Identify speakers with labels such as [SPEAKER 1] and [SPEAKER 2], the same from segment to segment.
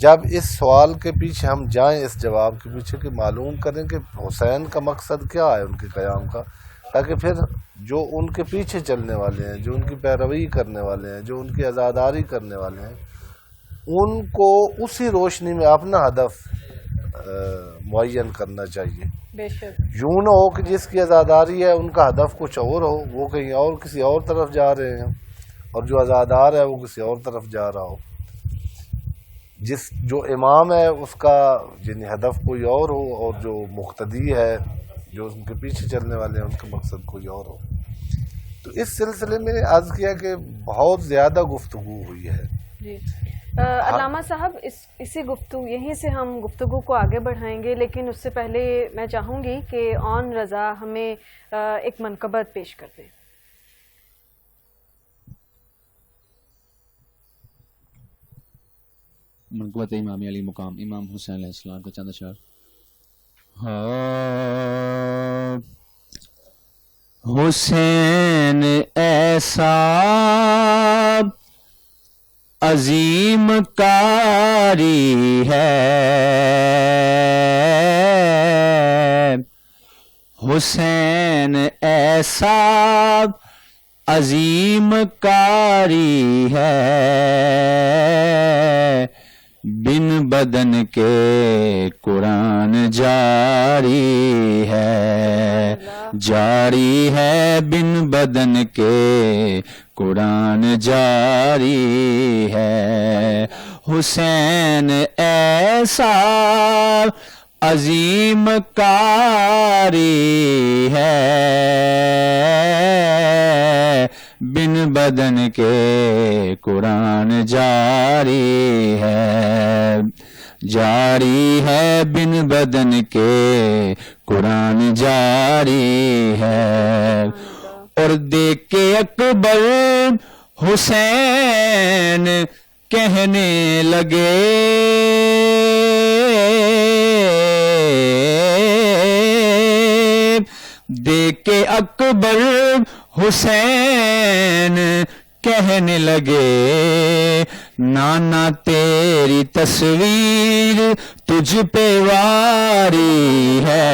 [SPEAKER 1] جب اس سوال کے پیچھے ہم جائیں، اس جواب کے پیچھے، کہ معلوم کریں کہ حسین کا مقصد کیا ہے ان کے قیام کا، تاکہ پھر جو ان کے پیچھے چلنے والے ہیں، جو ان کی پیروی کرنے والے ہیں، جو ان کی عزاداری کرنے والے ہیں، ان کو اسی روشنی میں اپنا ہدف معین کرنا چاہیے۔
[SPEAKER 2] بے شک،
[SPEAKER 1] یوں نہ ہو کہ جس کی عزاداری ہے ان کا ہدف کچھ اور ہو، وہ کہیں اور کسی اور طرف جا رہے ہیں، اور جو عزادار ہے وہ کسی اور طرف جا رہا ہو، جو امام ہے اس کا یعنی ہدف کوئی اور ہو، اور جو مقتدی ہے، جو ان کے پیچھے چلنے والے ہیں، ان کا مقصد کوئی اور ہو۔ تو اس سلسلے میں عرض کیا کہ بہت زیادہ گفتگو ہوئی ہے۔
[SPEAKER 2] جی علامہ صاحب، اسی گفتگو یہیں سے ہم گفتگو کو آگے بڑھائیں گے، لیکن اس سے پہلے میں چاہوں گی کہ اون رضا ہمیں ایک منقبت پیش کر دیں۔
[SPEAKER 3] منقبت امام علی مقام امام حسین علیہ السلام کا چند اشعار۔ حسین ایسا عظیم کاری ہے، حسین ایسا عظیم کاری ہے، بن بدن کے قرآن جاری ہے، جاری ہے بن بدن کے قرآن جاری ہے، حسین ایسا عظیم کاری ہے، بن بدن کے قرآن جاری ہے، جاری ہے بن بدن کے قرآن جاری ہے۔ اور دیکھ کے اکبر حسین کہنے لگے، دیکھ کے اکبر حسین کہنے لگے، نانا تیری تصویر تجھ پہ واری ہے،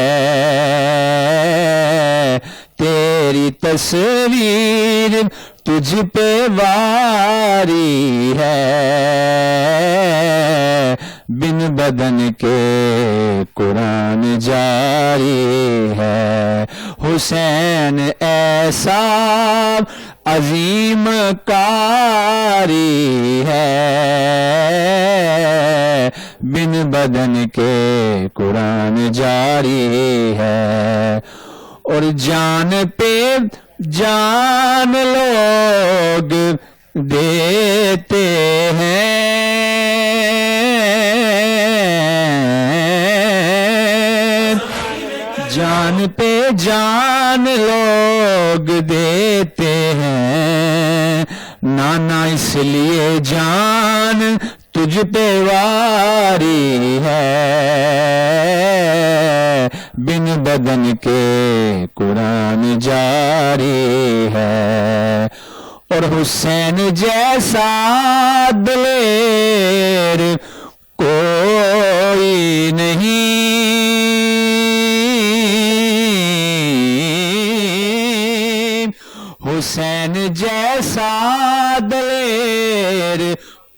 [SPEAKER 3] تیری تصویر تجھ پہ واری ہے، بن بدن کے قرآن جاری ہے، حسین ایسا عظیم کاری ہے، بن بدن کے قرآن جاری ہے۔ اور جان پہ جان لوگ دیتے ہیں، جان پہ جان لوگ دیتے ہیں، نانا اس لیے جان تجھ پہ واری ہے، بن بدن کے قرآن جاری ہے۔ اور حسین جیسا دلیر کوئی نہیں، حسین جیسا دلیر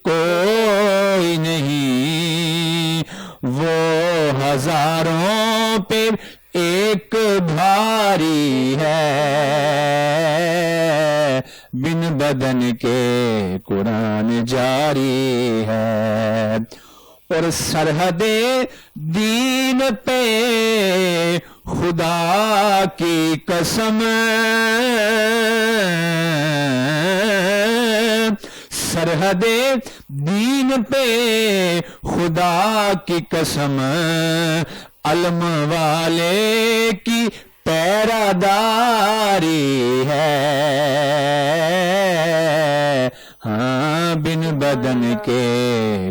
[SPEAKER 3] کوئی نہیں، وہ ہزاروں پہ ایک بھاری ہے، بن بدن کے قرآن جاری ہے۔ اور سرحد دین پہ خدا کی قسم، سرحد دین پہ خدا کی قسم، علم والے کی پیراداری ہے، ہاں بن بدن کے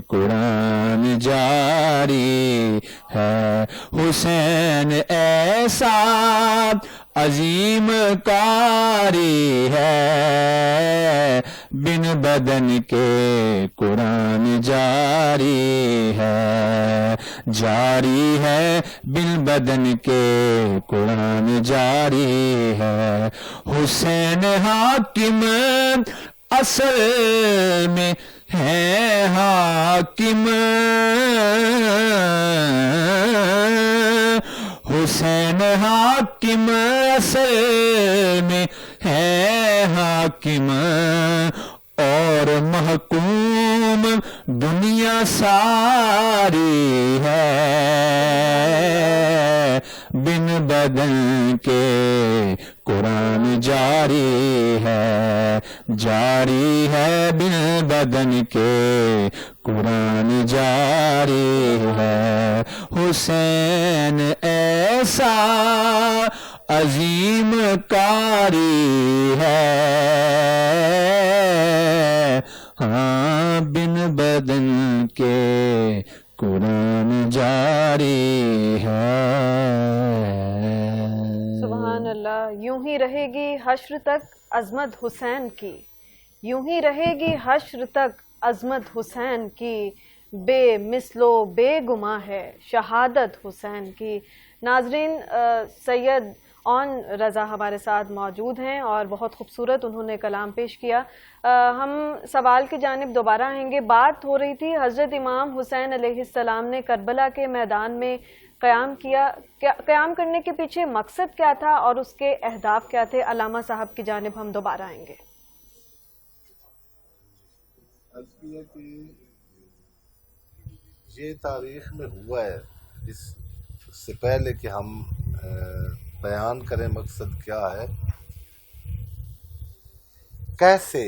[SPEAKER 3] قرآن جاری ہے، حسین ایسا عظیم کاری ہے،
[SPEAKER 4] بن بدن کے قرآن جاری ہے، جاری ہے بن بدن کے قرآن جاری ہے۔ حسین حاکم اصل میں ہے حاکم، حسین حاکم اصل میں ہے حاکم، اور محکوم دنیا ساری ہے، بن بدن کے قرآن جاری ہے، جاری ہے بن بدن کے قرآن جاری ہے۔ حسین ایسا عظیم کاری ہے، ہاں بن بدن کے قرآن جاری ہے۔
[SPEAKER 2] سبحان اللہ، یوں ہی رہے گی حشر تک عظمت حسین کی، یوں ہی رہے گی حشر تک عظمت حسین کی، بے مثل و بے گماں ہے شہادت حسین کی۔ ناظرین، سید اون رضا ہمارے ساتھ موجود ہیں اور بہت خوبصورت انہوں نے کلام پیش کیا۔ ہم سوال کی جانب دوبارہ آئیں گے۔ بات ہو رہی تھی حضرت امام حسین علیہ السلام نے کربلا کے میدان میں قیام کیا، قیام کرنے کے پیچھے مقصد کیا تھا اور اس کے اہداف کیا تھے؟ علامہ صاحب کی جانب ہم دوبارہ آئیں گے۔
[SPEAKER 1] یہ تاریخ میں ہوا ہے، اس سے پہلے کہ ہم بیان کریں مقصد کیا ہے، کیسے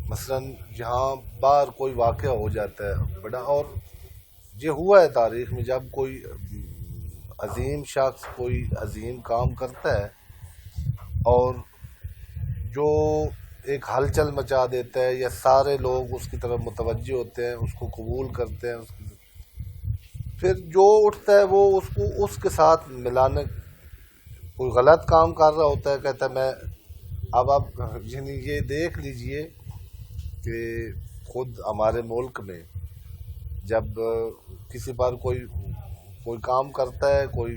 [SPEAKER 1] مثلا جہاں بار کوئی واقعہ ہو جاتا ہے بڑا، اور یہ ہوا ہے تاریخ میں، جب کوئی عظیم شخص کوئی عظیم کام کرتا ہے اور جو ایک ہلچل مچا دیتا ہے، یا سارے لوگ اس کی طرف متوجہ ہوتے ہیں، اس کو قبول کرتے ہیں، پھر جو اٹھتا ہے وہ اس کو اس کے ساتھ ملانے، کوئی غلط کام کر رہا ہوتا ہے، کہتا ہے میں اب آپ یعنی یہ دیکھ لیجئے کہ خود ہمارے ملک میں جب کسی پر کوئی کام کرتا ہے، کوئی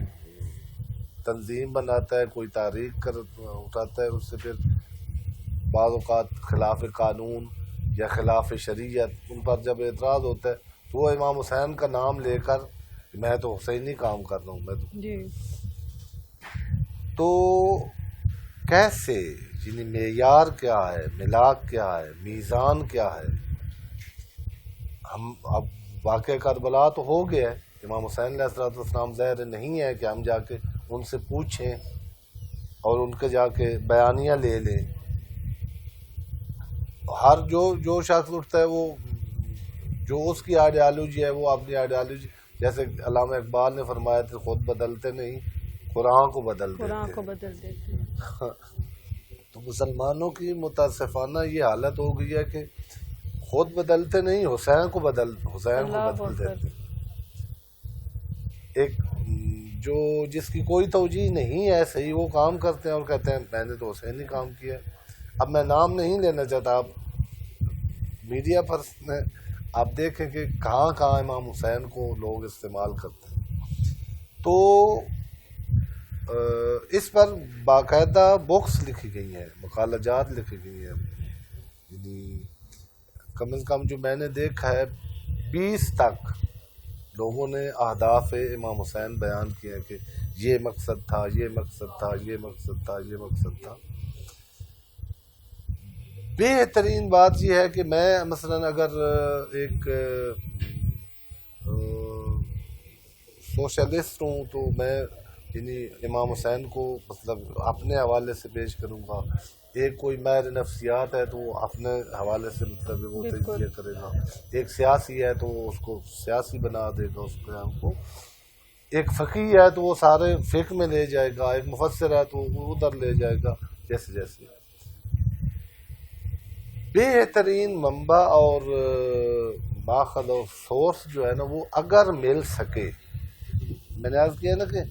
[SPEAKER 1] تنظیم بناتا ہے، کوئی تحریک اٹھاتا ہے، اس سے پھر بعض اوقات خلاف قانون یا خلاف شریعت ان پر جب اعتراض ہوتا ہے تو وہ امام حسین کا نام لے کر میں تو حسینی کام کر رہا ہوں، میں تو کیسے، یعنی معیار کیا ہے، ملاک کیا ہے، میزان کیا ہے؟ ہم اب واقعہ کربلا تو ہو گیا ہے، امام حسین علیہ السلام ظاہر نہیں ہے کہ ہم جا کے ان سے پوچھیں اور ان کے جا کے بیانیاں لے لیں۔ ہر جو شخص اٹھتا ہے وہ جو اس کی آئیڈیالوجی ہے وہ اپنی آئیڈیالوجی، جیسے علامہ اقبال نے فرمایا تھا، خود بدلتے نہیں قرآن کو بدل دیتے ہیں۔ تو مسلمانوں کی متاسفانہ یہ حالت ہو گئی ہے کہ خود بدلتے نہیں، حسین کو بدل دیتے ہیں۔ ایک جو جس کی کوئی توجیہ نہیں ہے صحیح، وہ کام کرتے ہیں اور کہتے ہیں میں نے تو حسینی کام کیا ہے۔ اب میں نام نہیں لینا چاہتا، آپ میڈیا پر آپ دیکھیں کہ کہاں کہاں امام حسین کو لوگ استعمال کرتے ہیں۔ تو اس پر باقاعدہ بکس لکھی گئی ہیں، مقالہ جات لکھی گئی ہیں، یعنی کم از کم جو میں نے دیکھا ہے 20 تک لوگوں نے اہداف امام حسین بیان کیے کہ یہ مقصد تھا، یہ مقصد تھا، یہ مقصد تھا، یہ مقصد تھا۔ بہترین بات یہ ہے کہ میں مثلا اگر ایک سوشلسٹ ہوں تو میں یعنی امام حسین کو مطلب اپنے حوالے سے پیش کروں گا، ایک کوئی ماہر نفسیات ہے تو وہ اپنے حوالے سے مطلب وہ تجزیہ کرے گا، ایک سیاسی ہے تو وہ اس کو سیاسی بنا دے گا اس قیام کو، ایک فقیہ ہے تو وہ سارے فقہ میں لے جائے گا، ایک مفسر ہے تو وہ ادھر لے جائے گا، جیسے جیسے بہترین منبع اور ماخذ اور سورس جو ہے نا وہ اگر مل سکے، میں نے عرض کیا نا کہ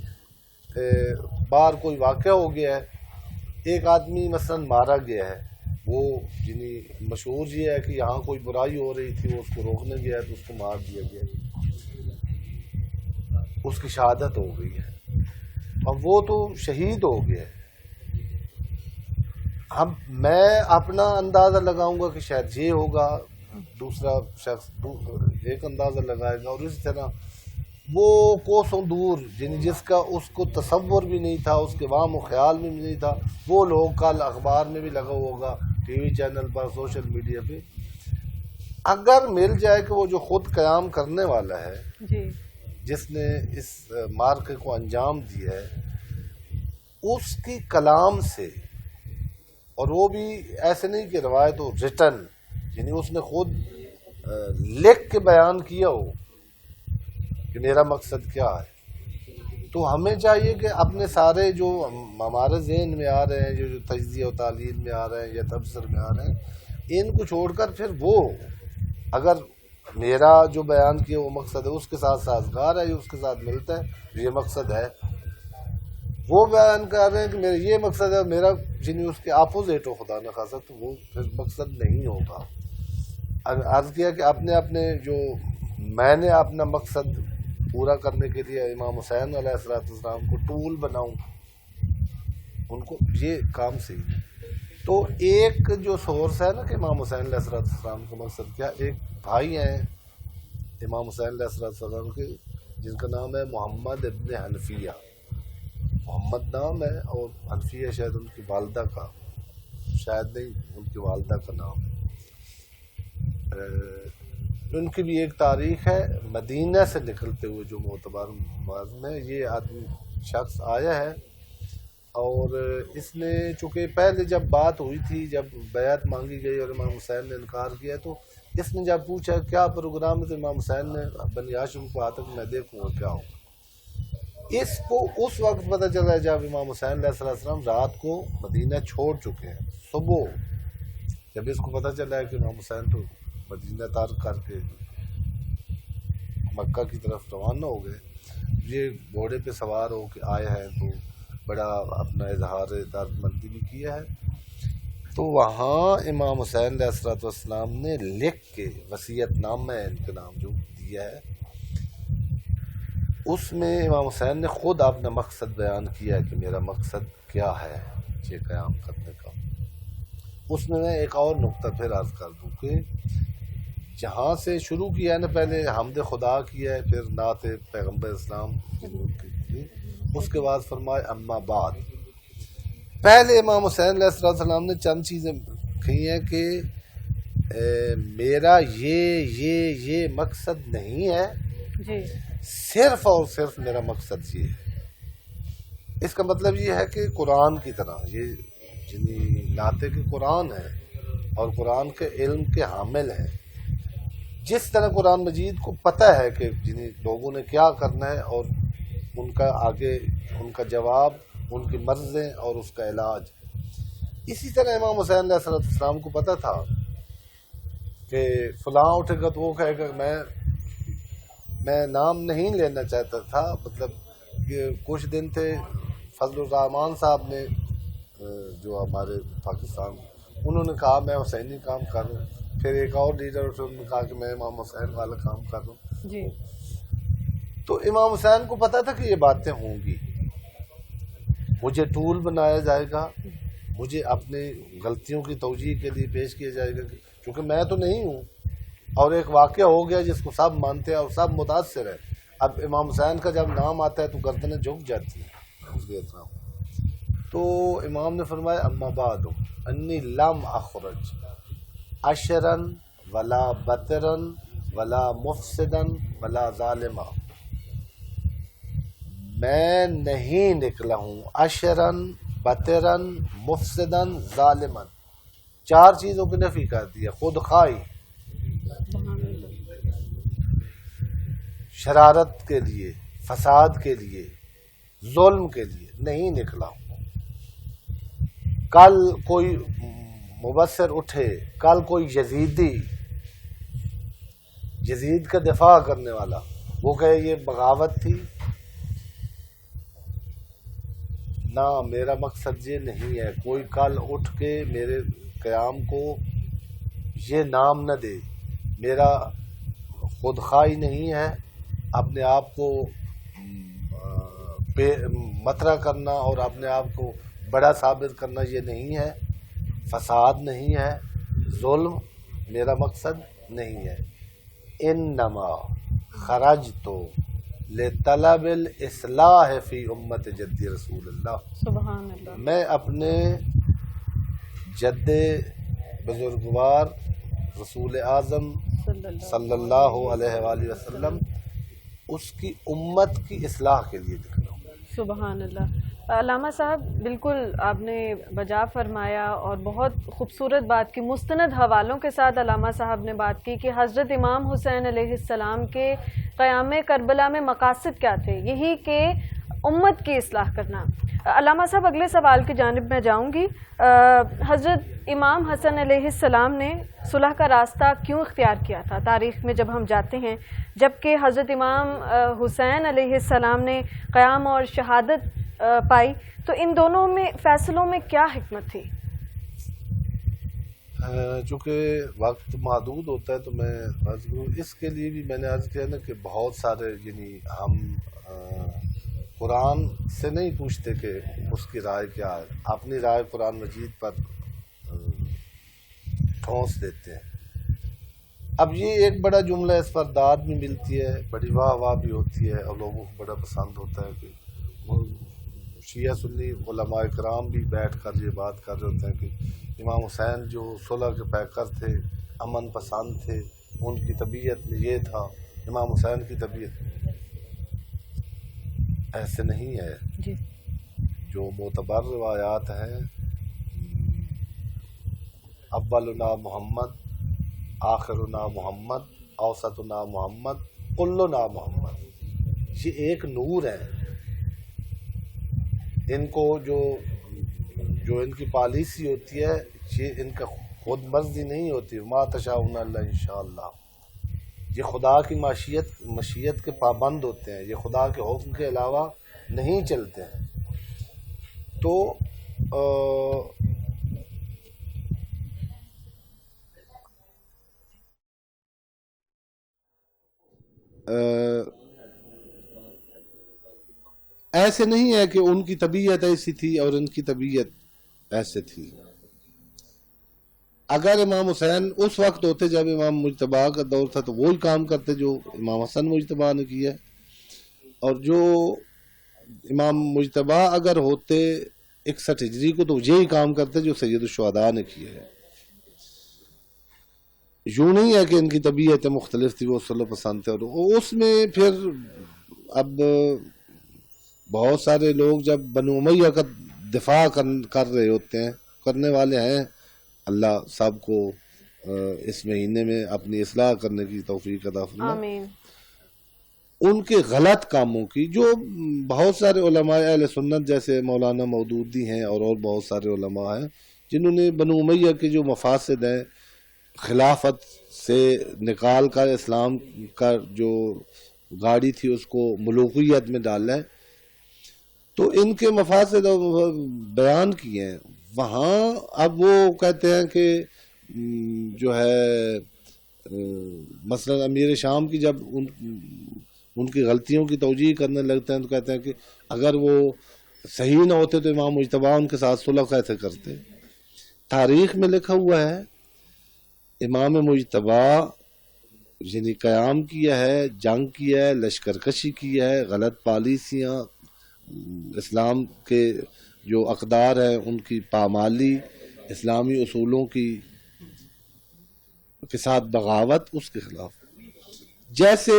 [SPEAKER 1] باہر کوئی واقعہ ہو گیا ہے، ایک آدمی مثلا مارا گیا ہے، وہ یعنی مشہور یہ ہے کہ یہاں کوئی برائی ہو رہی تھی، وہ اس کو روکنے گیا تو اس کو مار دیا گیا، اس کی شہادت ہو گئی ہے، اب وہ تو شہید ہو گیا ہے۔ اب میں اپنا اندازہ لگاؤں گا کہ شاید یہ ہوگا، دوسرا شخص ایک اندازہ لگائے گا، اور اسی طرح وہ کوسوں دور یعنی جس کا اس کو تصور بھی نہیں تھا، اس کے وہم و خیال میں بھی نہیں تھا، وہ لوگ کل اخبار میں بھی لگا ہوگا، ٹی وی چینل پر، سوشل میڈیا پہ، اگر مل جائے کہ وہ جو خود قیام کرنے والا ہے،
[SPEAKER 2] جی
[SPEAKER 1] جس نے اس مارکے کو انجام دیا ہے، اس کی کلام سے، اور وہ بھی ایسے نہیں کہ روایت ہو، ریٹن، یعنی اس نے خود لکھ کے بیان کیا ہو کہ میرا مقصد کیا ہے، تو ہمیں چاہیے کہ اپنے سارے جو ہمارے ذہن میں آ رہے ہیں، جو تجزیہ و تحلیل میں آ رہے ہیں یا تبصر میں آ رہے ہیں، ان کو چھوڑ کر پھر وہ اگر میرا جو بیان کیا وہ مقصد ہے اس کے ساتھ سازگار ہے یا اس کے ساتھ ملتا ہے، یہ مقصد ہے، وہ بیان کر رہے ہیں کہ میرا یہ مقصد ہے، میرا جنہیں اس کے اپوزٹ ہو خدا نخواستہ، تو وہ پھر مقصد نہیں ہوگا۔ عرض کیا کہ اپنے جو میں نے اپنا مقصد پورا کرنے کے لیے امام حسین علیہ السلام کو ٹول بناؤں، ان کو یہ کام صحیح ہے۔ تو ایک جو سورس ہے نا کہ امام حسین علیہ السلام کا مقصد کیا، ایک بھائی ہیں امام حسین علیہ السلام کے جن کا نام ہے محمد ابن حنفیہ، محمد نام ہے اور حنفیہ شاید ان کی والدہ کا، شاید نہیں ان کی والدہ کا نام ہے۔ ان کی بھی ایک تاریخ ہے، مدینہ سے نکلتے ہوئے جو معتبر معظم ہے، یہ آدمی شخص آیا ہے، اور اس نے چونکہ پہلے جب بات ہوئی تھی، جب بیعت مانگی گئی اور امام حسین نے انکار کیا، تو اس نے جب پوچھا کیا پروگرام ہے، تو امام حسین نے بنی ہاشم کو کہا کہ میں دیکھوں گا کیا ہوگا۔ اس کو اس وقت پتہ چلا جب امام حسین علیہ السلام رات کو مدینہ چھوڑ چکے ہیں، صبح جب اس کو پتہ چلا ہے کہ امام حسین تو مدینہ ترک کر کے مکہ کی طرف روانہ ہو گئے، یہ گھوڑے پہ سوار ہو کے آئے ہیں، تو بڑا اپنا اظہار درد مندی بھی کیا ہے، تو وہاں امام حسین علیہ السلام نے لکھ کے وصیت نامہ ان کے نام جو دیا ہے، اس میں امام حسین نے خود اپنا مقصد بیان کیا ہے کہ میرا مقصد کیا ہے یہ قیام کرنے کا۔ اس میں میں ایک اور نقطہ پھر عرض کر دوں کہ جہاں سے شروع کیا ہے نا، پہلے حمد خدا کیا ہے، پھر نعت پیغمبر اسلام کی، اس کے بعد فرمائے اما بعد۔ پہلے امام حسین علیہ السلام نے چند چیزیں کہی ہیں کہ میرا یہ مقصد نہیں ہے،
[SPEAKER 2] جی
[SPEAKER 1] صرف اور صرف میرا مقصد یہ ہے۔ اس کا مطلب یہ ہے کہ قرآن کی طرح یہ جنہیں نعتیں کہ قرآن ہے اور قرآن کے علم کے حامل ہیں، جس طرح قرآن مجید کو پتہ ہے کہ جنہیں لوگوں نے کیا کرنا ہے اور ان کا آگے ان کا جواب، ان کی مرضیں اور اس کا علاج، اسی طرح امام حسین علیہ السلام کو پتہ تھا کہ فلاں اٹھے گا تو وہ کہے گا میں نام نہیں لینا چاہتا تھا، مطلب کہ کچھ دن تھے فضل الرحمان صاحب نے جو ہمارے پاکستان، انہوں نے کہا میں حسینی کام کر رہا ہوں، پھر ایک اور لیڈر اٹھے، انہوں نے کہا کہ میں امام حسین والا کام کر رہا ہوں،
[SPEAKER 2] جی۔
[SPEAKER 1] تو امام حسین کو پتا تھا کہ یہ باتیں ہوں گی، مجھے ٹول بنایا جائے گا، مجھے اپنے غلطیوں کی توجیہ کے لیے پیش کیا جائے گا، کیونکہ میں تو نہیں ہوں، اور ایک واقعہ ہو گیا جس کو سب مانتے ہیں اور سب متاثر ہے۔ اب امام حسین کا جب نام آتا ہے تو گردنیں جھک جاتی ہیں اس کے احترام۔ تو امام نے فرمایا اما بعد انی لم اخرج عشرا ولا بطرا ولا مفسدا ولا ظالما، میں نہیں نکلا ہوں عشرا بطرا مفسدا ظالما، چار چیزوں کی نفی کر دی ہے، خود خواہی، شرارت کے لیے، فساد کے لیے، ظلم کے لیے نہیں نکلا ہوں۔ کل کوئی مبصر اٹھے، کل کوئی یزید کا دفاع کرنے والا وہ کہے یہ بغاوت تھی، نہ میرا مقصد یہ نہیں ہے، کوئی کل اٹھ کے میرے قیام کو یہ نام نہ دے. میرا خودخواہی نہیں ہے اپنے آپ کو مطرح کرنا اور اپنے آپ کو بڑا ثابت کرنا، یہ نہیں ہے. فساد نہیں ہے، ظلم میرا مقصد نہیں ہے. انما خرجت لطلب الاصلاح فی امت جد رسول اللہ.
[SPEAKER 2] سبحان اللہ.
[SPEAKER 1] میں اپنے جد بزرگوار رسول اعظم صلی اللہ علیہ وآلہ وسلم اس کی امت کی اصلاح کے لیے نکلا ہوں.
[SPEAKER 2] سبحان اللہ. علامہ صاحب بالکل آپ نے بجا فرمایا اور بہت خوبصورت بات کی. مستند حوالوں کے ساتھ علامہ صاحب نے بات کی کہ حضرت امام حسین علیہ السلام کے قیام کربلا میں مقاصد کیا تھے، یہی کہ امت کی اصلاح کرنا. علامہ صاحب اگلے سوال کی جانب میں جاؤں گی. حضرت امام حسن علیہ السلام نے صلح کا راستہ کیوں اختیار کیا تھا تاریخ میں جب ہم جاتے ہیں، جبکہ حضرت امام حسین علیہ السلام نے قیام اور شہادت پائی، تو ان دونوں میں فیصلوں میں کیا حکمت تھی؟
[SPEAKER 1] چونکہ وقت محدود ہوتا ہے تو میں عرض کروں، اس کے لیے بھی میں نے عرض کیا نا کہ بہت سارے یعنی ہم قرآن سے نہیں پوچھتے کہ اس کی رائے کیا ہے، اپنی رائے قرآن مجید پر ٹھونس دیتے ہیں. اب یہ ایک بڑا جملہ، اس پر داد بھی ملتی ہے، بڑی واہ واہ بھی ہوتی ہے اور لوگوں کو بڑا پسند ہوتا ہے کہ شیعہ سنی علماء کرام بھی بیٹھ کر یہ بات کر رہے ہوتے ہیں کہ امام حسین جو صلح کے پیکر تھے، امن پسند تھے، ان کی طبیعت میں یہ تھا، امام حسین کی طبیعت. ایسے نہیں ہے.
[SPEAKER 2] جی.
[SPEAKER 1] جو معتبر روایات ہیں، اولنا محمد، آخرنا محمد، اوسطنا محمد، کلنا محمد، یہ ایک نور ہے. ان کو جو ان کی پالیسی ہوتی ہے، یہ ان کا خود مرضی نہیں ہوتی. ما تشاءون الا انشاءاللہ. یہ خدا کی مشیت کے پابند ہوتے ہیں، یہ خدا کے حکم کے علاوہ نہیں چلتے ہیں. تو ایسے نہیں ہے کہ ان کی طبیعت ایسی تھی اور ان کی طبیعت ایسے تھی. اگر امام حسین اس وقت ہوتے جب امام مجتبیٰ کا دور تھا تو وہی کام کرتے جو امام حسن مجتبیٰ نے کیا، اور جو امام مجتبیٰ اگر ہوتے 61 ہجری کو تو یہی کام کرتے جو سید الشہداء نے کیا ہے. یوں نہیں ہے کہ ان کی طبیعت مختلف تھی، وہ صلح پسند تھے. اور اس میں پھر اب بہت سارے لوگ جب بنو امیہ کا دفاع کر رہے ہوتے ہیں، کرنے والے ہیں، اللہ سب کو اس مہینے میں اپنی اصلاح کرنے کی توفیق عطا فرمائے.
[SPEAKER 2] آمین.
[SPEAKER 1] ان کے غلط کاموں کی، جو بہت سارے علماء اہل سنت جیسے مولانا مودودی ہیں اور بہت سارے علماء ہیں جنہوں نے بنو امیہ کے جو مفاسد ہیں، خلافت سے نکال کر اسلام کا جو گاڑی تھی اس کو ملوکیت میں ڈالا ہے، تو ان کے مفاسد بیان کیے ہیں. وہاں اب وہ کہتے ہیں کہ جو ہے مثلا امیر شام کی جب ان کی غلطیوں کی توجیہ کرنے لگتے ہیں تو کہتے ہیں کہ اگر وہ صحیح نہ ہوتے تو امام مجتبیٰ ان کے ساتھ صلح کیسے کرتے. تاریخ میں لکھا ہوا ہے امام مجتبیٰ یعنی قیام کیا ہے، جنگ کیا ہے، لشکر کشی کیا ہے، غلط پالیسیاں، اسلام کے جو اقدار ہیں ان کی پامالی، اسلامی اصولوں کی کے ساتھ بغاوت، اس کے خلاف. جیسے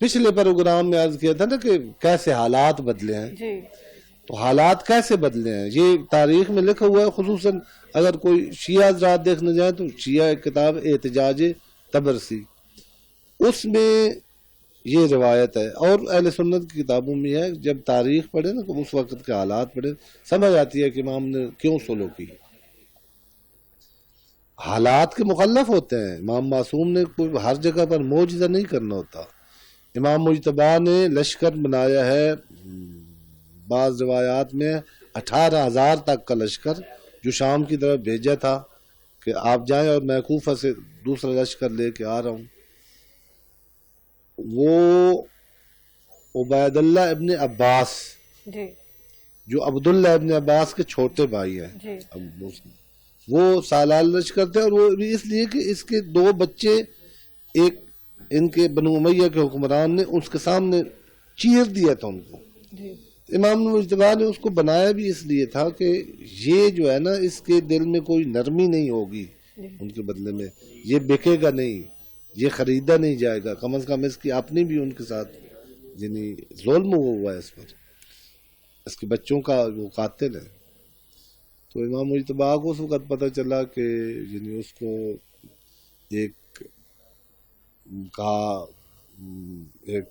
[SPEAKER 1] پچھلے پروگرام میں عرض کیا تھا نا کہ کیسے حالات بدلے ہیں،
[SPEAKER 2] جی.
[SPEAKER 1] تو حالات کیسے بدلے ہیں یہ تاریخ میں لکھا ہوا ہے. خصوصاً اگر کوئی شیعہ حضرات دیکھنے جائیں تو شیعہ کتاب احتجاج طبرسی، اس میں یہ روایت ہے، اور اہل سنت کی کتابوں میں ہے. جب تاریخ پڑھے نا تو اس وقت کے حالات پڑھے سمجھ آتی ہے کہ امام نے کیوں صلح کی. حالات کے مخالف ہوتے ہیں. امام معصوم نے کوئی ہر جگہ پر معجزہ نہیں کرنا ہوتا. امام مجتبیٰ نے لشکر بنایا ہے، بعض روایات میں 18,000 تک کا لشکر جو شام کی طرف بھیجا تھا کہ آپ جائیں اور میں کوفہ سے دوسرا لشکر لے کے آ رہا ہوں. وہ عبید اللہ ابن عباس
[SPEAKER 2] جی
[SPEAKER 1] جو عبداللہ ابن عباس کے چھوٹے بھائی ہیں
[SPEAKER 2] جی
[SPEAKER 1] وہ سالار لشکر تھے، اور وہ بھی اس لیے کہ اس کے دو بچے ایک ان کے بنو امیہ کے حکمران نے اس کے سامنے چیر دیا تھا ان کو.
[SPEAKER 2] جی
[SPEAKER 1] امام مجتبیٰ نے اس کو بنایا بھی اس لیے تھا کہ یہ جو ہے نا اس کے دل میں کوئی نرمی نہیں ہوگی ان کے بدلے میں، یہ بکے گا نہیں، یہ خریدا نہیں جائے گا، کم از کم اس کی اپنی بھی ان کے ساتھ یعنی ظلم ہوا ہے اس پر، اس کے بچوں کا وہ قاتل ہے. تو امام مجتبیٰ کو اس وقت پتہ چلا کہ یعنی اس کو ایک کہا ایک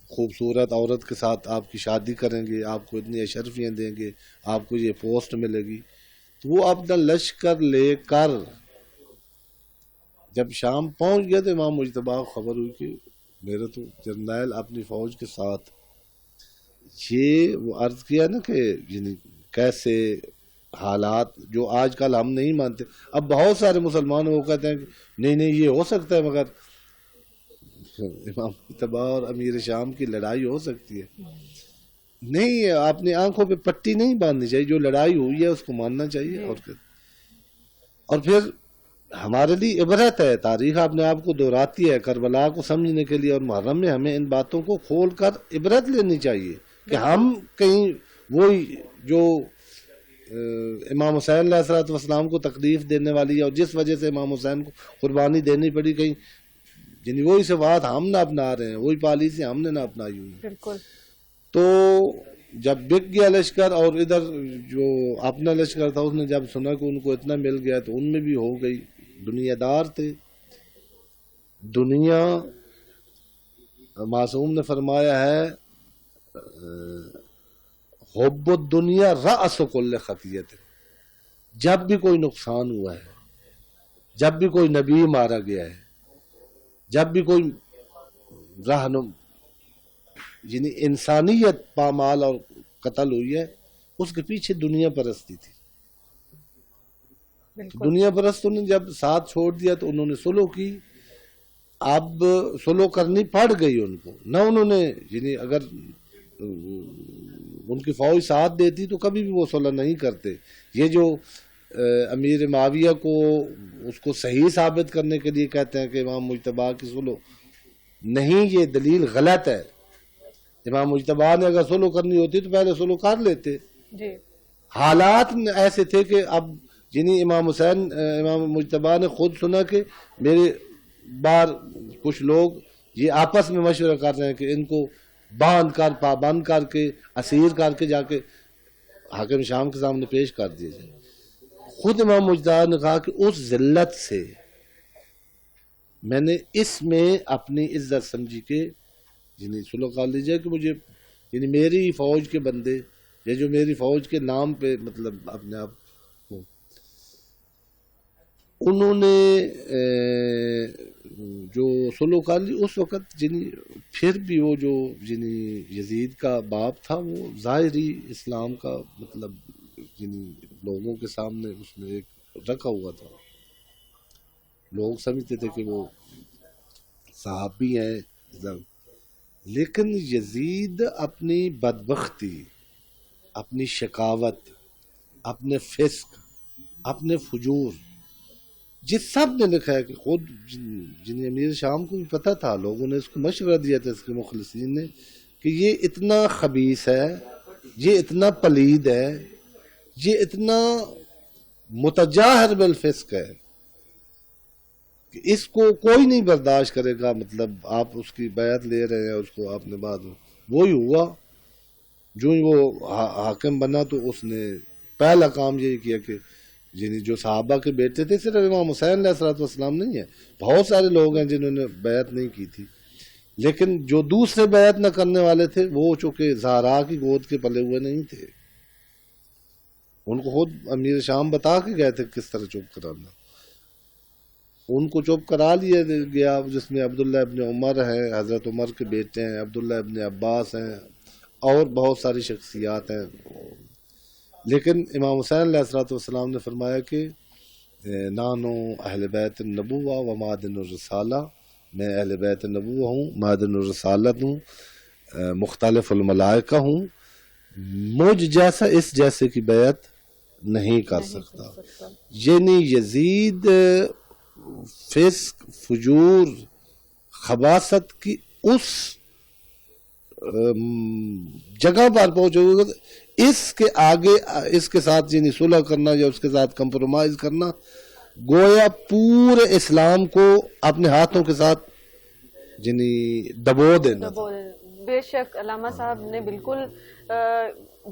[SPEAKER 1] خوبصورت عورت کے ساتھ آپ کی شادی کریں گے، آپ کو اتنی اشرفیاں دیں گے، آپ کو یہ پوسٹ ملے گی. تو وہ اپنا لشکر لے کر جب شام پہنچ گیا تو امام مجتبیٰ کو خبر ہوئی کہ میرا تو جرنیل اپنی فوج کے ساتھ. یہ وہ عرض کیا نا کہ یعنی کیسے حالات جو آج کل ہم نہیں مانتے. اب بہت سارے مسلمان وہ کہتے ہیں کہ نہیں یہ ہو سکتا ہے، مگر امام مجتبیٰ اور امیر شام کی لڑائی ہو سکتی ہے نہیں. اپنی آنکھوں پہ پٹی نہیں باندھنی چاہیے، جو لڑائی ہوئی ہے اس کو ماننا چاہیے. اور پھر ہمارے لیے عبرت ہے، تاریخ اپنے آپ کو دہراتی ہے کربلا کو سمجھنے کے لیے، اور محرم میں ہمیں ان باتوں کو کھول کر عبرت لینی چاہیے کہ ہم کہیں وہی جو امام حسین علیہ الصلوۃ والسلام کو تکلیف دینے والی ہے اور جس وجہ سے امام حسین کو قربانی دینی پڑی، کہیں یعنی وہی صفات ہم نہ اپنا رہے ہیں، وہی پالیسی ہم نے نہ اپنائی ہوئی.
[SPEAKER 2] بالکل.
[SPEAKER 1] تو جب بک گیا لشکر اور ادھر جو اپنا لشکر تھا اس نے جب سنا کہ ان کو اتنا مل گیا تو ان میں بھی ہو گئی. دنیا دار تھے، دنیا معصوم نے فرمایا ہے حب الدنیا رأس کل خطیت. جب بھی کوئی نقصان ہوا ہے، جب بھی کوئی نبی مارا گیا ہے، جب بھی کوئی رہنم یعنی انسانیت پامال اور قتل ہوئی ہے، اس کے پیچھے دنیا پرستی تھی. دنیا پرستوں نے جب ساتھ چھوڑ دیا تو انہوں نے سلو کی. اب سلو کرنی پڑ گئی ان کو، نہ انہوں نے یعنی اگر ان کی فوج ساتھ دیتی تو کبھی بھی وہ صلح نہیں کرتے. یہ جو امیر معاویہ کو اس کو صحیح ثابت کرنے کے لیے کہتے ہیں کہ امام مجتبیٰ کی سلو نہیں، یہ دلیل غلط ہے. امام مجتبیٰ نے اگر سلو کرنی ہوتی تو پہلے سلو کر لیتے. حالات ایسے تھے کہ اب یعنی امام مجتبیٰ نے خود سنا کہ میرے بار کچھ لوگ یہ آپس میں مشورہ کر رہے ہیں کہ ان کو باندھ کر پابند کر کے اسیر کر کے جا کے حاکم شام کے سامنے پیش کر دیا جائے. خود امام مجتبیٰ نے کہا کہ اس ذلت سے میں نے اس میں اپنی عزت سمجھی کہ یعنی سلو کر لیجیے کہ مجھے یعنی میری فوج کے بندے یا جو میری فوج کے نام پہ مطلب اپنے آپ کو انہوں نے جو سلو کر لی. اس وقت یعنی پھر بھی وہ جو یعنی یزید کا باپ تھا وہ ظاہری اسلام کا مطلب یعنی لوگوں کے سامنے اس نے ایک رکھا ہوا تھا. لوگ سمجھتے تھے کہ وہ صحابی ہیں، لیکن یزید اپنی بدبختی، اپنی شقاوت، اپنے فسق، اپنے فجور، جس سب نے لکھا ہے کہ خود جن امیر شام کو بھی پتہ تھا، لوگوں نے اس کو مشورہ دیا تھا اس کے مخلصین نے کہ یہ اتنا خبیث ہے، یہ اتنا پلید ہے، یہ اتنا متجاہر بالفسق ہے کہ اس کو کوئی نہیں برداشت کرے گا. مطلب آپ اس کی بیعت لے رہے ہیں، اس کو آپ نے بعد میں وہی ہوا. جو وہ حاکم بنا تو اس نے پہلا کام یہی کیا کہ یعنی جو صحابہ کے بیٹے تھے، صرف امام حسین علیہ الصلوۃ والسلام نہیں ہے، بہت سارے لوگ ہیں جنہوں نے بیعت نہیں کی تھی، لیکن جو دوسرے بیعت نہ کرنے والے تھے وہ چونکہ زہرا کی گود کے پلے ہوئے نہیں تھے. ان کو خود امیر شام بتا کے گئے تھے کس طرح چپ کرانا. ان کو چپ کرا لیا گیا، جس میں عبداللہ ابن عمر ہیں، حضرت عمر کے بیٹے ہیں، عبداللہ ابن عباس ہیں اور بہت ساری شخصیات ہیں. لیکن امام حسین علیہ الصلوۃ والسلام نے فرمایا کہ نانو اہل بیت النبوہ و معدن الرسالہ، میں اہل بیت النبوہ ہوں، معدن الرسالت ہوں، مختلف الملائکہ ہوں، مجھ جیسا اس جیسے کی بیعت نہیں کر سکتا. یعنی یزید فسق، فجور، خباثت کی اس جگہ پر پہنچے ہوئے، اس کے آگے اس کے ساتھ یعنی صلح کرنا یا اس کے ساتھ کمپرومائز کرنا گویا پورے اسلام کو اپنے ہاتھوں کے ساتھ یعنی دبو دینا.
[SPEAKER 2] بے شک علامہ صاحب نے بالکل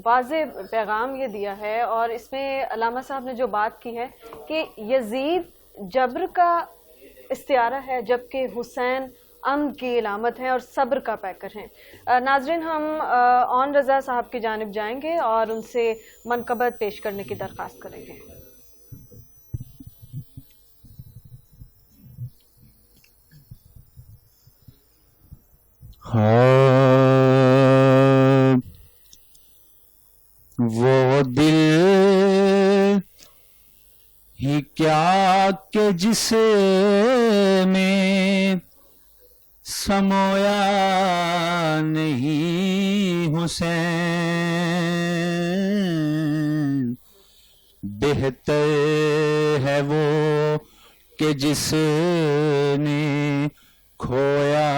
[SPEAKER 2] واضح پیغام یہ دیا ہے، اور اس میں علامہ صاحب نے جو بات کی ہے کہ یزید جبر کا استعارہ ہے جبکہ حسین امن کی علامت ہے اور صبر کا پیکر ہیں. ناظرین، ہم اون رضا صاحب کی جانب جائیں گے اور ان سے منقبت پیش کرنے کی درخواست کریں گے.
[SPEAKER 4] وہ دل ہی کیا کہ جس میں سمویا نہیں حسین، بہتر ہے وہ کہ جس نے کھویا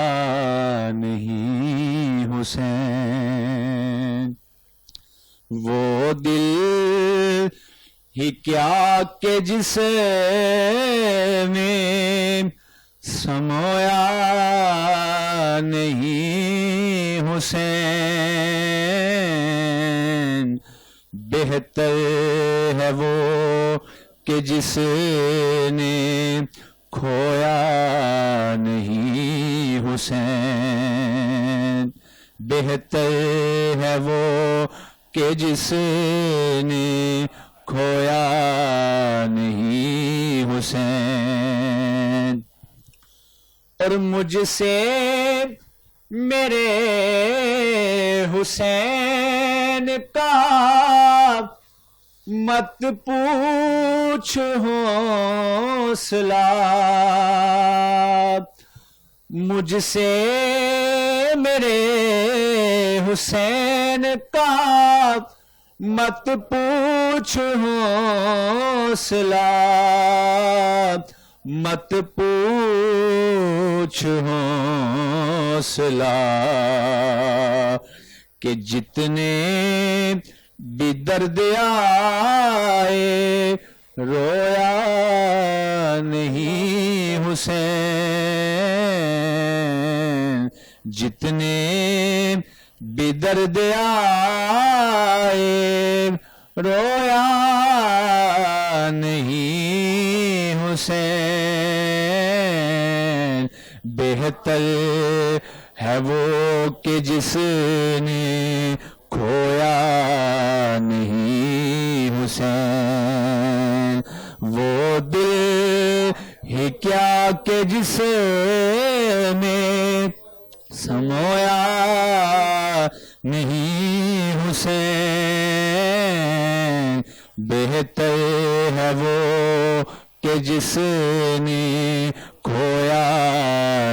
[SPEAKER 4] نہیں حسین. وہ دل ہی کیا کہ جس میں سمویا نہیں حسین، بہتر ہے وہ کہ جس نے کھویا نہیں حسین، بہتر ہے وہ کہ جس نے کھویا نہیں حسین. اور مجھ سے میرے حسین کا مت پوچھ حوصلہ، مجھ سے میرے حسین کا مت پوچھ حوصلہ، مت پوچھ حوصلہ، کہ جتنے بھی درد آئے رویا نہیں حسین، جتنے بھی درد آئے رویا نہیں حسین، بہتر ہے وہ کہ جس نے کھویا نہیں حسین. وہ دل ہی کیا کہ جس میں سمویا نہیں حسین، بہتر ہے وہ کہ جس نے کھویا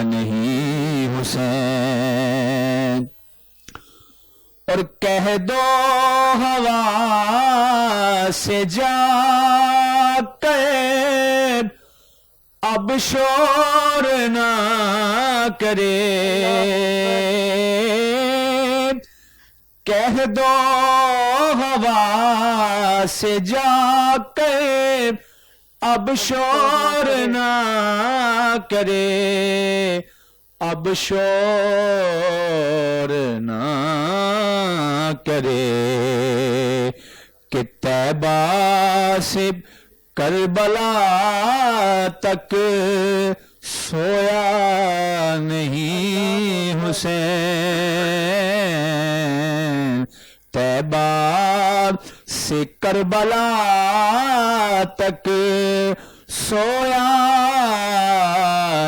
[SPEAKER 4] نہیں حسین. اور کہہ دو ہوا سے جا کر اب شور نہ کرے، کہہ دو ہوا سے جا کر اب شور نہ کرے، اب شور نہ کرے، کہ طیبہ سے کربلا تک سویا نہیں حسین، طیبہ سے کربلا تک سویا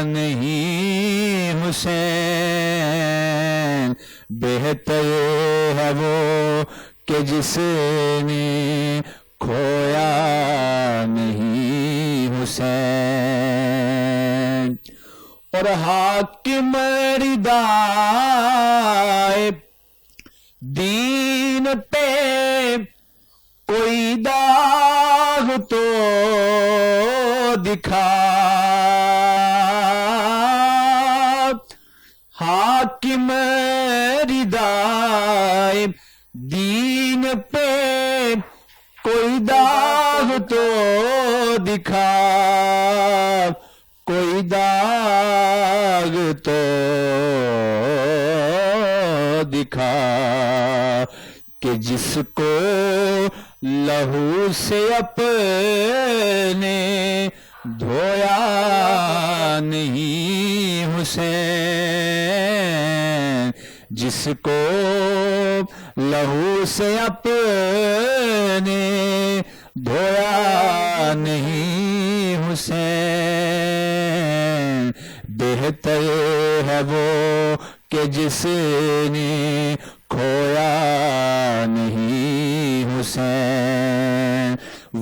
[SPEAKER 4] نہیں حسین، بہتر ہے وہ کہ جس نے کھویا نہیں حسین، اور حاکم ردائے دین پہ کوئی داغ تو دکھا، حاکم ردائے دین پہ کوئی داغ تو دکھا، کوئی داغ تو دکھا، کہ جس کو لہو سے اپنے دھویا نہیں حسین، جس کو لہو سے اپنے دھویا نہیں حسین، بہتر ہے وہ کہ جس نے کھویا نہیں حسین،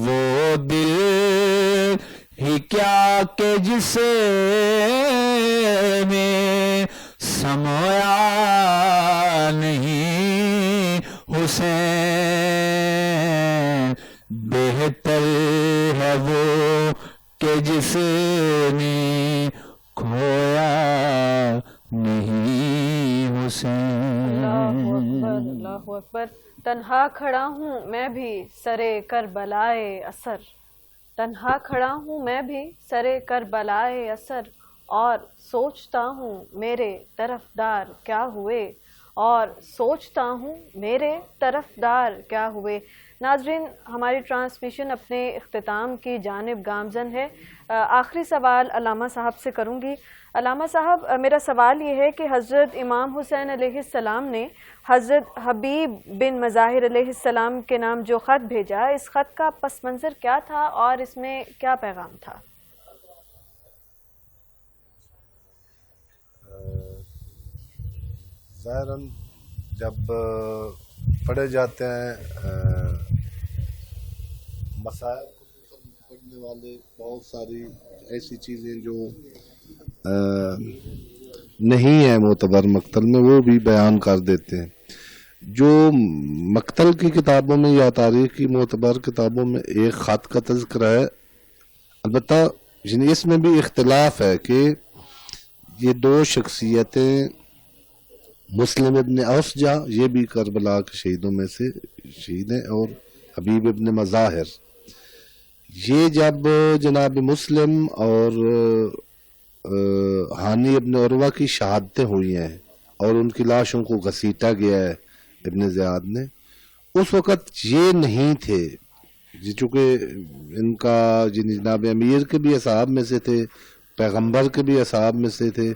[SPEAKER 4] وہ دل ہی کیا کہ جس نے سمویا نہیں حسین، بہتر ہے وہ کہ جس نے کھویا نہیں حسین۔
[SPEAKER 2] اللہ اکبر، اللہ اکبر۔ تنہا کھڑا ہوں میں بھی سرے کربلائے اثر، تنہا کھڑا ہوں میں بھی سرے کربلائے اثر، اور سوچتا ہوں میرے طرفدار کیا ہوئے، اور سوچتا ہوں میرے طرفدار کیا ہوئے۔ ناظرین، ہماری ٹرانسمیشن اپنے اختتام کی جانب گامزن ہے۔ آخری سوال علامہ صاحب سے کروں گی۔ علامہ صاحب، میرا سوال یہ ہے کہ حضرت امام حسین علیہ السلام نے حضرت حبیب بن مظاہر علیہ السلام کے نام جو خط بھیجا، اس خط کا پس منظر کیا تھا اور اس میں کیا پیغام تھا؟
[SPEAKER 1] ظاہراً جب پڑھے جاتے ہیں مسائل کو پڑھنے والے بہت ساری ایسی چیزیں جو نہیں ہیں معتبر مقتل میں، وہ بھی بیان کر دیتے ہیں۔ جو مقتل کی کتابوں میں یا تاریخ کی معتبر کتابوں میں ایک خط کا تذکرہ ہے، البتہ اس میں بھی اختلاف ہے کہ یہ دو شخصیتیں مسلم ابن اوسجہ، یہ بھی کربلا کے شہیدوں میں سے شہید ہیں، اور حبیب ابن مظاہر، یہ جب جناب مسلم اور ہانی ابن عروہ کی شہادتیں ہوئی ہیں اور ان کی لاشوں کو گھسیٹا گیا ہے ابن زیاد نے، اس وقت یہ نہیں تھے، چونکہ ان کا جناب امیر کے بھی اصحاب میں سے تھے، پیغمبر کے بھی اصحاب میں سے تھے،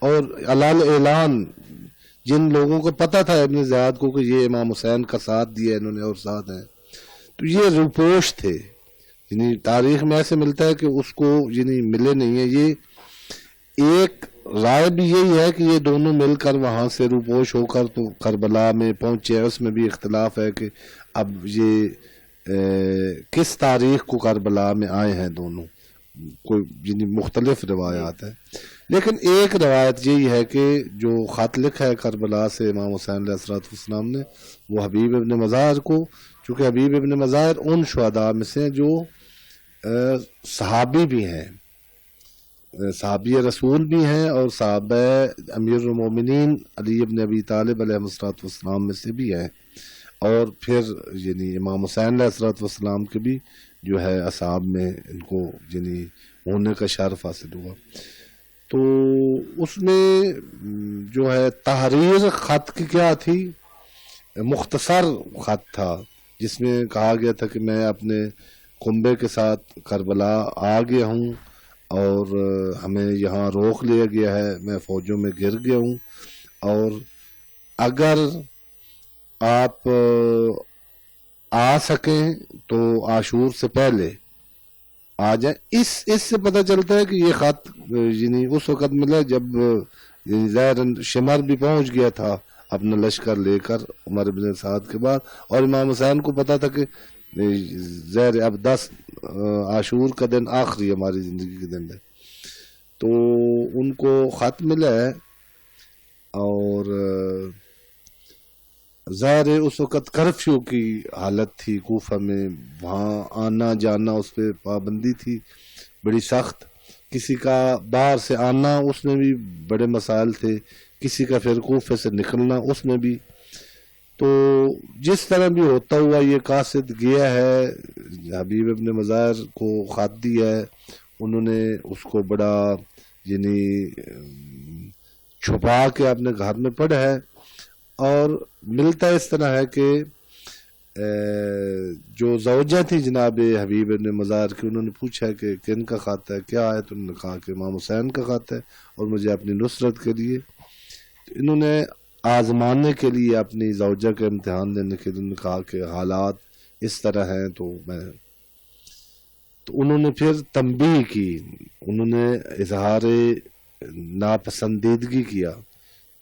[SPEAKER 1] اور علال اعلان جن لوگوں کو پتہ تھا ابن زیاد کو کہ یہ امام حسین کا ساتھ دیا انہوں نے اور ساتھ ہیں، تو یہ روپوش تھے۔ یعنی تاریخ میں ایسے ملتا ہے کہ اس کو ملے نہیں ہیں۔ یہ ایک رائے بھی یہی ہے کہ یہ دونوں مل کر وہاں سے روپوش ہو کر تو کربلا میں پہنچے، اس میں بھی اختلاف ہے کہ اب یہ کس تاریخ کو کربلا میں آئے ہیں دونوں، کوئی مختلف روایات ہیں، لیکن ایک روایت یہی ہے کہ جو خط لکھا ہے کربلا سے امام حسین علیہ السلام نے، وہ حبیب ابن مظاہر کو، چونکہ حبیب ابن مظاہر ان شہداء میں سے جو صحابی بھی ہیں، صحابی رسول بھی ہیں، اور صحابہ امیر المومنین علی ابن ابی طالب علیہ السلام میں سے بھی ہیں، اور پھر امام حسین علیہ السلام کے بھی جو ہے اصحاب میں ان کو ہونے کا شرف حاصل ہوا۔ تو اس میں جو ہے تحریر خط کی کیا تھی، مختصر خط تھا جس میں کہا گیا تھا کہ میں اپنے کنبے کے ساتھ کربلا آ گیا ہوں اور ہمیں یہاں روک لیا گیا ہے، میں فوجوں میں گر گیا ہوں، اور اگر آپ آ سکیں تو عاشور سے پہلے آ جائیں۔ اس سے پتہ چلتا ہے کہ یہ خط اس وقت ملا جب ظاہراً شمر بھی پہنچ گیا تھا اپنا لشکر لے کر عمر بن سعد کے بعد، اور امام حسین کو پتا تھا کہ زہر اب 10 عاشور کا دن آخری ہماری زندگی کے دن ہے، تو ان کو خط ملا ہے، اور ظاہر ہے اس وقت کرفیو کی حالت تھی کوفہ میں، وہاں آنا جانا اس پہ پابندی تھی بڑی سخت، کسی کا باہر سے آنا اس میں بھی بڑے مسائل تھے، کسی کا پھر کوفے سے نکلنا اس میں بھی. تو جس طرح بھی ہوتا ہوا یہ قاصد گیا ہے، حبیب ابن مظاہر کو خط دیا ہے، انہوں نے اس کو بڑا یعنی چھپا کے اپنے گھر میں پڑھا ہے، اور ملتا اس طرح ہے کہ جو زوجہ تھی جناب حبیب ابن مظاہر کی، انہوں نے پوچھا کہ کن کا خط ہے، کیا ہے، تو انہوں نے کہا کہ امام حسین کا خط ہے اور مجھے اپنی نصرت کے لیے. انہوں نے آزمانے کے لیے اپنی زوجہ کا امتحان لینے کے لیے کہا کہ حالات اس طرح ہیں، تو انہوں نے پھر تنبیہ کی، انہوں نے اظہار ناپسندیدگی کیا.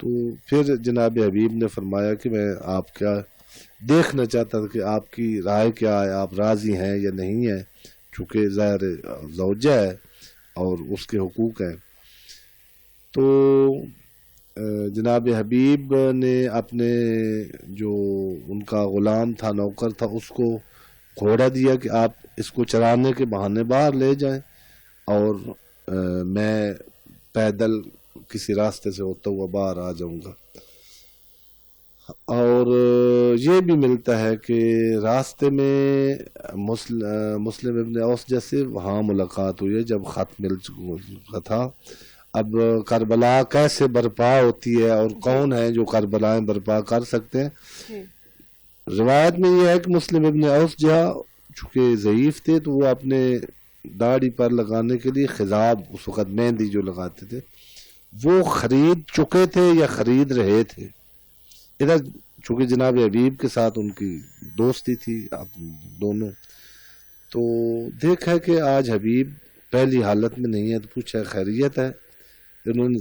[SPEAKER 1] تو پھر جناب حبیب نے فرمایا کہ میں آپ کیا دیکھنا چاہتا تھا کہ آپ کی رائے کیا ہے، آپ راضی ہیں یا نہیں ہیں، چونکہ ظاہر زوجہ ہے اور اس کے حقوق ہیں. تو جناب حبیب نے اپنے جو ان کا غلام تھا، نوکر تھا، اس کو گھوڑا دیا کہ آپ اس کو چرانے کے بہانے باہر لے جائیں، اور میں پیدل کسی راستے سے ہوتا ہوا باہر آ جاؤں گا. اور یہ بھی ملتا ہے کہ راستے میں مسلم ابن اوس جیسے وہاں ملاقات ہوئی ہے جب خط مل چکا تھا. اب کربلا کیسے برپا ہوتی ہے اور کون ہے جو کربلائیں برپا کر سکتے ہیں؟ روایت میں یہ ہے کہ مسلم ابن اوس چونکہ ضعیف تھے تو وہ اپنے داڑھی پر لگانے کے لیے خضاب، اس وقت مہندی جو لگاتے تھے، وہ خرید چکے تھے یا خرید رہے تھے. ادھر چونکہ جناب حبیب کے ساتھ ان کی دوستی تھی دونوں، تو دیکھا کہ آج حبیب پہلی حالت میں نہیں ہے، تو پوچھا خیریت ہے. انہوں نے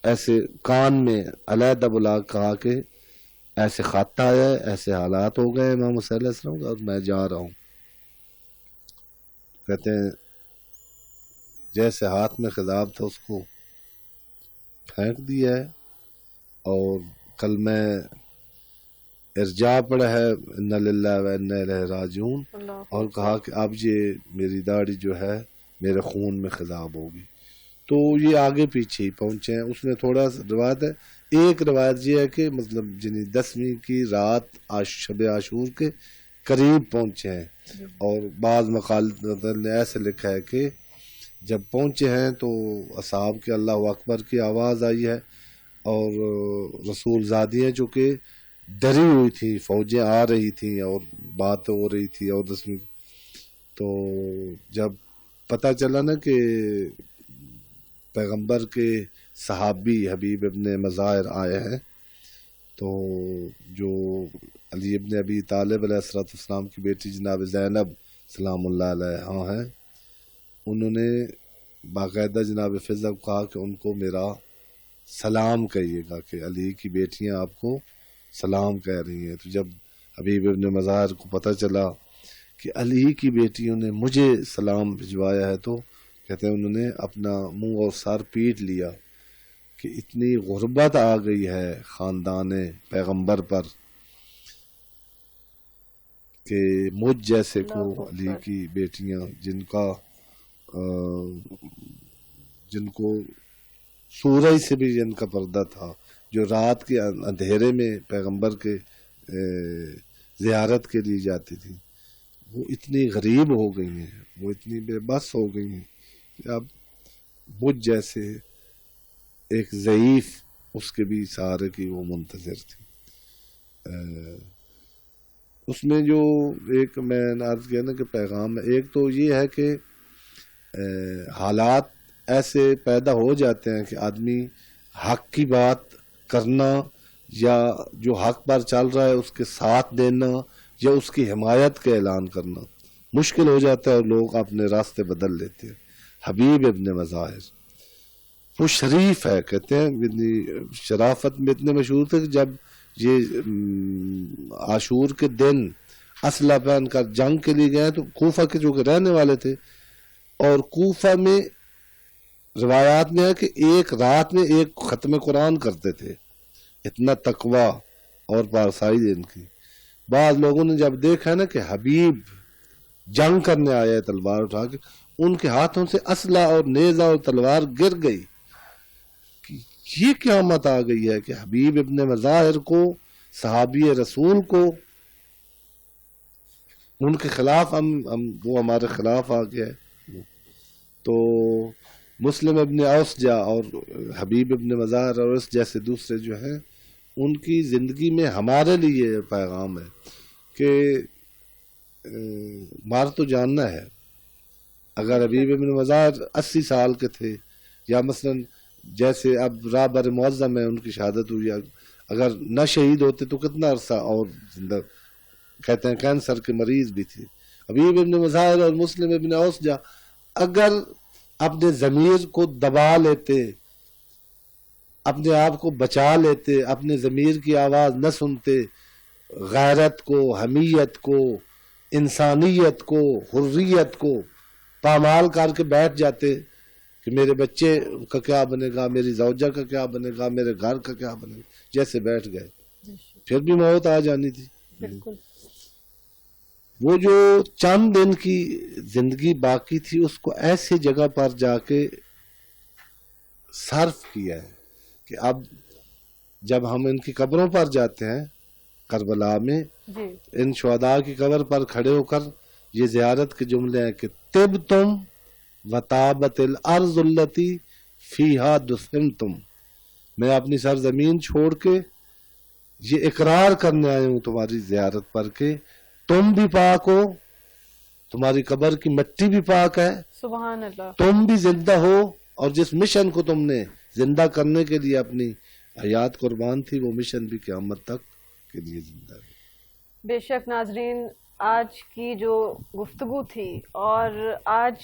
[SPEAKER 1] ایسے کان میں علیحدہ بلا کہا کہ ایسے خط آیا ہے، ایسے حالات ہو گئے امام حسین علیہ السلام کا، اور میں جا رہا ہوں. کہتے ہیں جیسے ہاتھ میں خضاب تھا اس کو پھینک دیا ہے، اور کل میں ارجاع پڑا ہے انا للہ و انا الیہ راجعون، اور کہا کہ اب یہ میری داڑھی جو ہے میرے خون میں خضاب ہوگی. تو یہ آگے پیچھے ہی پہنچے ہیں. اس میں تھوڑا سا روایت ہے، ایک روایت یہ ہے کہ مطلب 10ویں کی رات شب عاشور کے قریب پہنچے ہیں، اور بعض مقالات نے ایسے لکھا ہے کہ جب پہنچے ہیں تو اصحاب کے اللہ اکبر کی آواز آئی ہے، اور رسول زادیاں جو کہ ڈری ہوئی تھی، فوجیں آ رہی تھیں اور بات ہو رہی تھی، اور 10ویں تو جب پتہ چلا نا کہ پیغمبر کے صحابی حبیب ابن مظاہر آئے ہیں، تو جو علی ابن ابی طالب علیہ السلام کی بیٹی جناب زینب سلام اللہ علیہ ہیں، انہوں نے باقاعدہ جناب فضل کو کہا کہ ان کو میرا سلام کہیے گا کہ علی کی بیٹیاں آپ کو سلام کہہ رہی ہیں. تو جب حبیب ابن مظاہر کو پتہ چلا کہ علی کی بیٹیوں نے مجھے سلام بھجوایا ہے، تو کہتے ہیں انہوں نے اپنا منہ اور سر پیٹ لیا کہ اتنی غربت آ گئی ہے خاندان پیغمبر پر کہ مجھ جیسے کو علی کی بیٹیاں جن کو سورج سے بھی جن کا پردہ تھا، جو رات کے اندھیرے میں پیغمبر کے زیارت کے لیے جاتی تھی، وہ اتنی غریب ہو گئی ہیں، وہ اتنی بے بس ہو گئی ہیں کہ اب مجھ جیسے ایک ضعیف اس کے بھی سہارے کی وہ منتظر تھی. اس میں جو ایک میں عرض کیا نا کہ پیغام ہے، ایک تو یہ ہے کہ حالات ایسے پیدا ہو جاتے ہیں کہ آدمی حق کی بات کرنا یا جو حق پر چل رہا ہے اس کے ساتھ دینا یا اس کی حمایت کا اعلان کرنا مشکل ہو جاتا ہے، اور لوگ اپنے راستے بدل لیتے ہیں. حبیب ابن مظاہر وہ شریف ہے، کہتے ہیں شرافت میں اتنے مشہور تھے کہ جب یہ عاشور کے دن اسلحہ پہن کر جنگ کے لیے گئے تو کوفہ کے جو کہ رہنے والے تھے، اور کوفہ میں روایات میں ہے کہ ایک رات میں ایک ختم قرآن کرتے تھے، اتنا تقوی اور پارسائی ہے ان کی۔ بعض لوگوں نے جب دیکھا نا کہ حبیب جنگ کرنے آیا ہے تلوار اٹھا کے، ان کے ہاتھوں سے اسلحہ اور نیزہ اور تلوار گر گئی، کہ یہ قیامت آ گئی ہے کہ حبیب ابن مظاہر کو، صحابی رسول کو، ان کے خلاف وہ ہمارے خلاف آ گیا ہے۔ تو مسلم ابن اوسجا اور حبیب ابن مظاہر اور اس جیسے دوسرے جو ہیں، ان کی زندگی میں ہمارے لیے پیغام ہے کہ مار تو جاننا ہے۔ اگر حبیب ابن مظاہر 80 سال کے تھے، یا مثلا جیسے اب رابر معظم ہے، ان کی شہادت ہوئی، اگر نہ شہید ہوتے تو کتنا عرصہ اور زندہ، کہتے ہیں کینسر کے مریض بھی تھے۔ حبیب ابن مظاہر اور مسلم ابن اوسجا اگر اپنے ضمیر کو دبا لیتے، اپنے آپ کو بچا لیتے، اپنے ضمیر کی آواز نہ سنتے، غیرت کو، حمیت کو، انسانیت کو، حریت کو پامال کر کے بیٹھ جاتے کہ میرے بچے کا کیا بنے گا، میری زوجہ کا کیا بنے گا، میرے گھر کا کیا بنے گا، جیسے بیٹھ گئے، پھر بھی موت آ جانی تھی۔
[SPEAKER 2] بالکل
[SPEAKER 1] وہ جو چند دن کی زندگی باقی تھی، اس کو ایسی جگہ پر جا کے صرف کیا ہے کہ اب جب ہم ان کی قبروں پر جاتے ہیں کربلا میں،
[SPEAKER 2] جی
[SPEAKER 1] ان شہداء کی قبر پر کھڑے ہو کر یہ زیارت کے جملے ہیں کہ طب تم وطابت الارض التی فیہا دفنتم، میں اپنی سرزمین چھوڑ کے یہ اقرار کرنے آیا ہوں تمہاری زیارت پر کہ تم بھی پاک ہو، تمہاری قبر کی مٹی بھی پاک ہے،
[SPEAKER 2] سبحان اللہ۔
[SPEAKER 1] تم بھی زندہ ہو، اور جس مشن کو تم نے زندہ کرنے کے لیے اپنی حیات قربان تھی، وہ مشن بھی قیامت تک کے لیے زندہ ہے۔
[SPEAKER 2] بے شک ناظرین، آج کی جو گفتگو تھی اور آج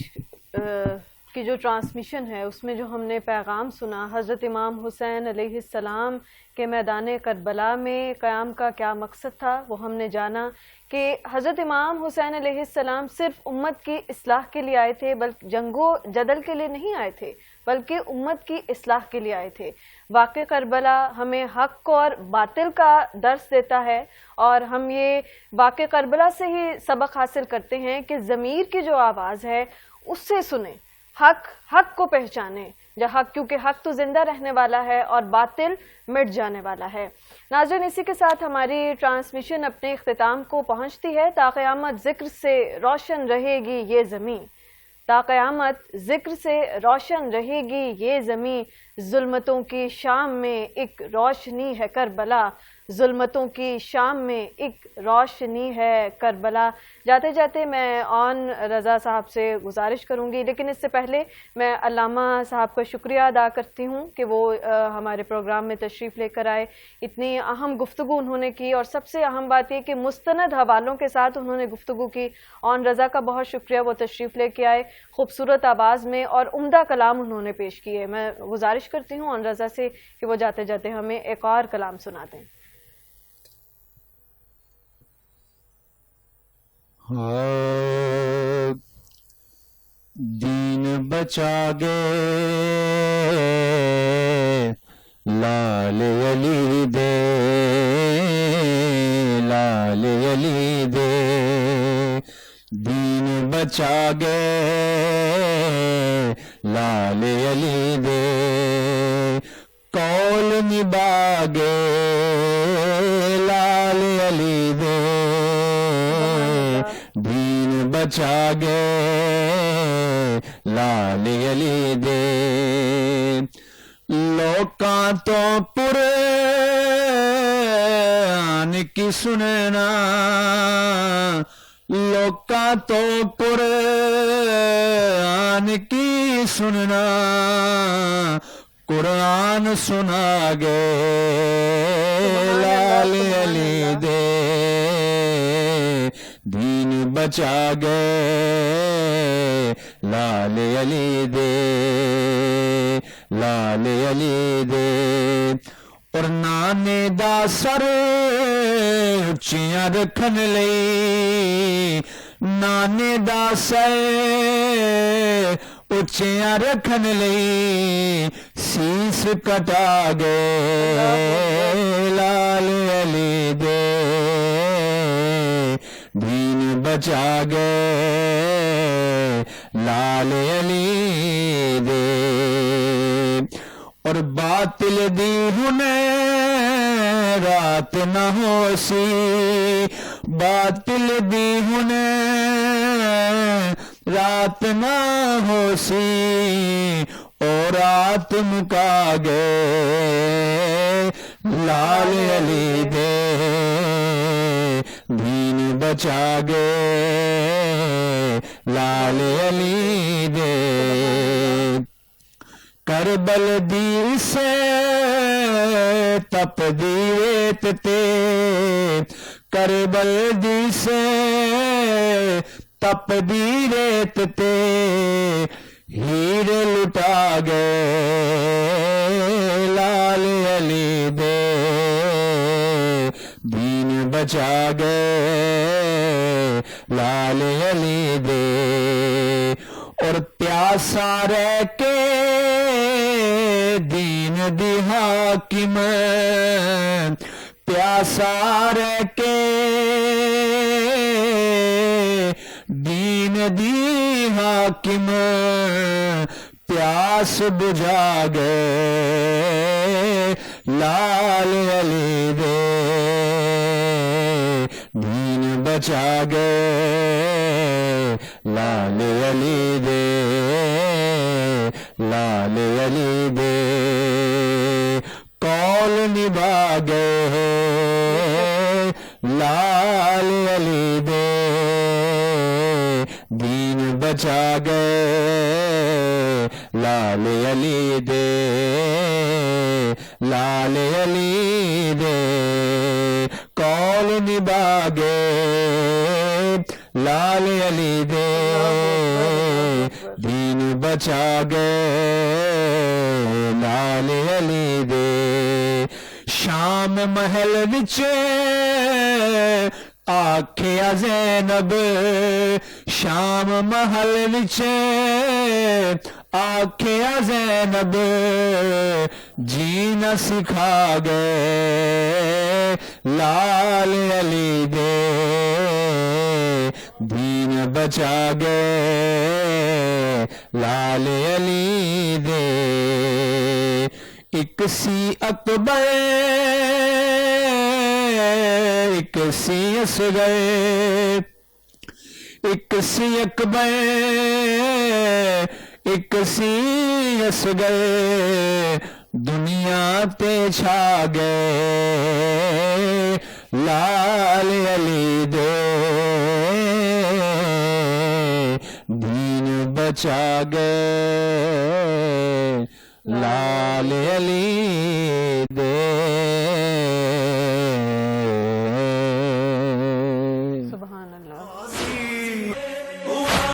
[SPEAKER 2] کی جو ٹرانسمیشن ہے، اس میں جو ہم نے پیغام سنا حضرت امام حسین علیہ السلام کے میدان کربلا میں قیام کا کیا مقصد تھا، وہ ہم نے جانا کہ حضرت امام حسین علیہ السلام صرف امت کی اصلاح کے لیے آئے تھے، بلکہ جنگ و جدل کے لیے نہیں آئے تھے، بلکہ امت کی اصلاح کے لیے آئے تھے۔ واقع کربلا ہمیں حق اور باطل کا درس دیتا ہے، اور ہم یہ واقع کربلا سے ہی سبق حاصل کرتے ہیں کہ ضمیر کی جو آواز ہے اس سے سنیں، حق کو پہچانیں، کیونکہ حق تو زندہ رہنے والا ہے اور باطل مٹ جانے والا ہے۔ ناظرین، اسی کے ساتھ ہماری ٹرانسمیشن اپنے اختتام کو پہنچتی ہے۔ تا قیامت ذکر سے روشن رہے گی یہ زمین، تا قیامت ذکر سے روشن رہے گی یہ زمین، ظلمتوں کی شام میں ایک روشنی ہے کربلا، ظلمتوں کی شام میں ایک روشنی ہے کربلا۔ جاتے جاتے میں آن رضا صاحب سے گزارش کروں گی، لیکن اس سے پہلے میں علامہ صاحب کا شکریہ ادا کرتی ہوں کہ وہ ہمارے پروگرام میں تشریف لے کر آئے، اتنی اہم گفتگو انہوں نے کی، اور سب سے اہم بات یہ کہ مستند حوالوں کے ساتھ انہوں نے گفتگو کی۔ آن رضا کا بہت شکریہ، وہ تشریف لے کے آئے خوبصورت آواز میں اور عمدہ کلام انہوں نے پیش کیے۔ میں گزارش کرتی ہوں آن رضا سے کہ وہ جاتے جاتے ہمیں ایک اور کلام سنا دیں۔
[SPEAKER 4] دین بچا گے لال علی دے، لال علی دے، دین بچا گے لال علی دے، قول نبھا گے لال علی دے، دین بچا گے لال علی دے، لوکاں تو قرآن کی سننا، لوکاں تو قرآن کی سننا، قرآن سنا گے لال علی دے، دین بچا گے لال علی دے، لال علی دے، اور نانے دا سر اچیاں رکھن لئی نانے دا سر اچیاں رکھن لئی سیس کٹا گئے لال علی دے دین بچا گئے لال علی دے اور باطل دی ہنے رات نہ ہو سی باطل دی ہنے رات نہ ہو سی اور رات مکا گئے لال علی دے دین بچا گئے لال علی دے کربل دی سے تپ دی ریت تے کربل دی سے تپ دی ریت تے ہیر لٹا گئے لال علی دے دین بچا گئے لال علی دے اور پیاسا رہ کے دین دی حاکم پیاسا رہ کے دین دی حاکم پیاس بجھا گئے لال علی دے دین بچا گئے لال علی دے لال علی دے قول نبھا گئے لال علی دے دین بچا گئے لال علی دے لال علی دے قول نبھا گئے لال علی دے دین بچا گئے لال علی دے شام محل وچ آکھیا زینب شام محل وچ آکھیا زینب جینا سکھا گئے لال علی دے دین بچا گئے لال علی دے ایک سی اکبر ایک سی اصغر ایک سی اکبر ایک سی اصغر دنیا تے چھا گئے لال علی دے دین بچا گئے لال علی